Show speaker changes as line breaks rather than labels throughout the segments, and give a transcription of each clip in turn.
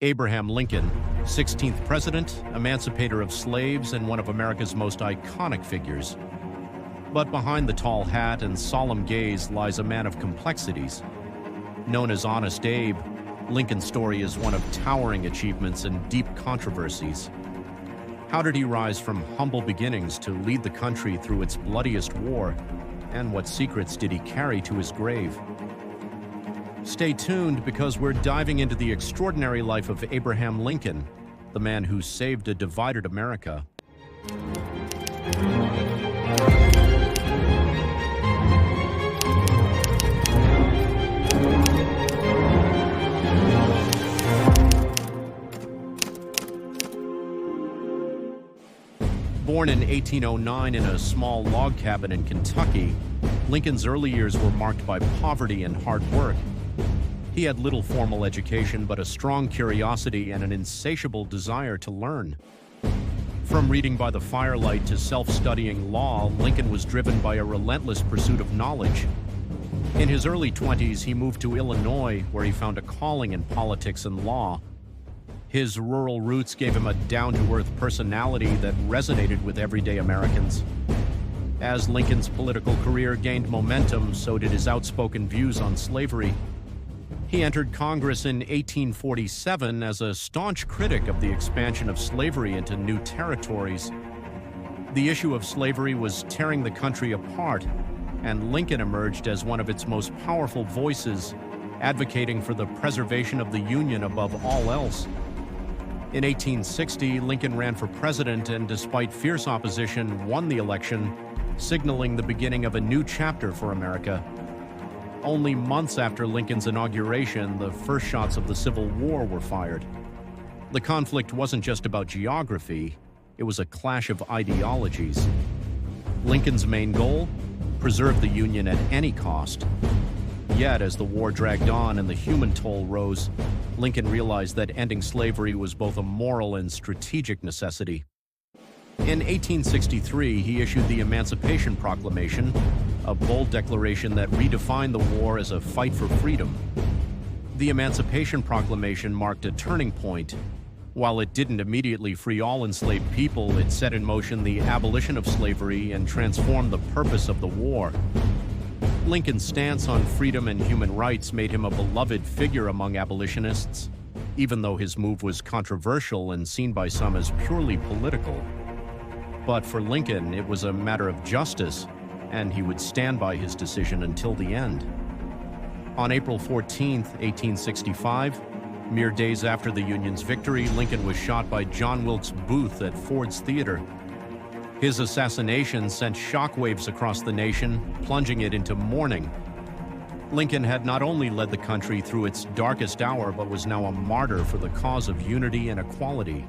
Abraham Lincoln, 16th president, emancipator of slaves, and one of America's most iconic figures. But behind the tall hat and solemn gaze lies a man of complexities. Known as Honest Abe, Lincoln's story is one of towering achievements and deep controversies. How did he rise from humble beginnings to lead the country through its bloodiest war? And what secrets did he carry to his grave? Stay tuned, because we're diving into the extraordinary life of Abraham Lincoln, the man who saved a divided America. Born in 1809 in a small log cabin in Kentucky, Lincoln's early years were marked by poverty and hard work. He had little formal education, but a strong curiosity and an insatiable desire to learn. From reading by the firelight to self-studying law, Lincoln was driven by a relentless pursuit of knowledge. In his early 20s, he moved to Illinois, where he found a calling in politics and law. His rural roots gave him a down-to-earth personality that resonated with everyday Americans. As Lincoln's political career gained momentum, so did his outspoken views on slavery. He entered Congress in 1847 as a staunch critic of the expansion of slavery into new territories. The issue of slavery was tearing the country apart, and Lincoln emerged as one of its most powerful voices, advocating for the preservation of the Union above all else. In 1860, Lincoln ran for president and, despite fierce opposition, won the election, signaling the beginning of a new chapter for America. Only months after Lincoln's inauguration, the first shots of the Civil War were fired. The conflict wasn't just about geography, it was a clash of ideologies. Lincoln's main goal? Preserve the Union at any cost. Yet, as the war dragged on and the human toll rose, Lincoln realized that ending slavery was both a moral and strategic necessity. In 1863, he issued the Emancipation Proclamation, a bold declaration that redefined the war as a fight for freedom. The Emancipation Proclamation marked a turning point. While it didn't immediately free all enslaved people, it set in motion the abolition of slavery and transformed the purpose of the war. Lincoln's stance on freedom and human rights made him a beloved figure among abolitionists, even though his move was controversial and seen by some as purely political. But for Lincoln, it was a matter of justice, and he would stand by his decision until the end. On April 14, 1865, mere days after the Union's victory, Lincoln was shot by John Wilkes Booth at Ford's Theater. His assassination sent shockwaves across the nation, plunging it into mourning. Lincoln had not only led the country through its darkest hour, but was now a martyr for the cause of unity and equality.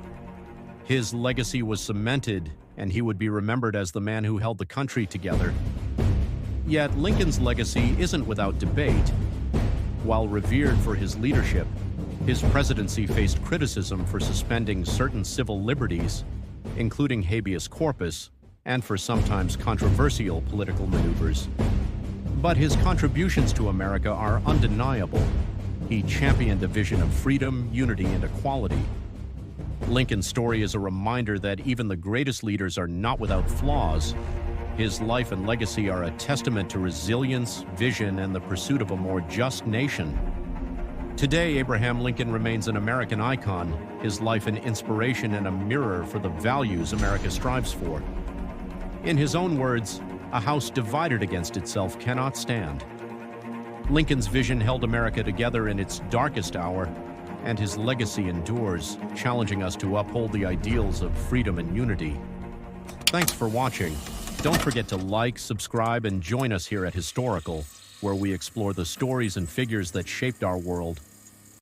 His legacy was cemented, and he would be remembered as the man who held the country together. Yet Lincoln's legacy isn't without debate. While revered for his leadership, his presidency faced criticism for suspending certain civil liberties, including habeas corpus, and for sometimes controversial political maneuvers. But his contributions to America are undeniable. He championed a vision of freedom, unity, and equality. Lincoln's story is a reminder that even the greatest leaders are not without flaws. His life and legacy are a testament to resilience, vision, and the pursuit of a more just nation. Today, Abraham Lincoln remains an American icon, his life an inspiration and a mirror for the values America strives for. In his own words, "A house divided against itself cannot stand." Lincoln's vision held America together in its darkest hour, and his legacy endures, challenging us to uphold the ideals of freedom and unity. Thanks for watching. Don't forget to like, subscribe, and join us here at Historical, where we explore the stories and figures that shaped our world.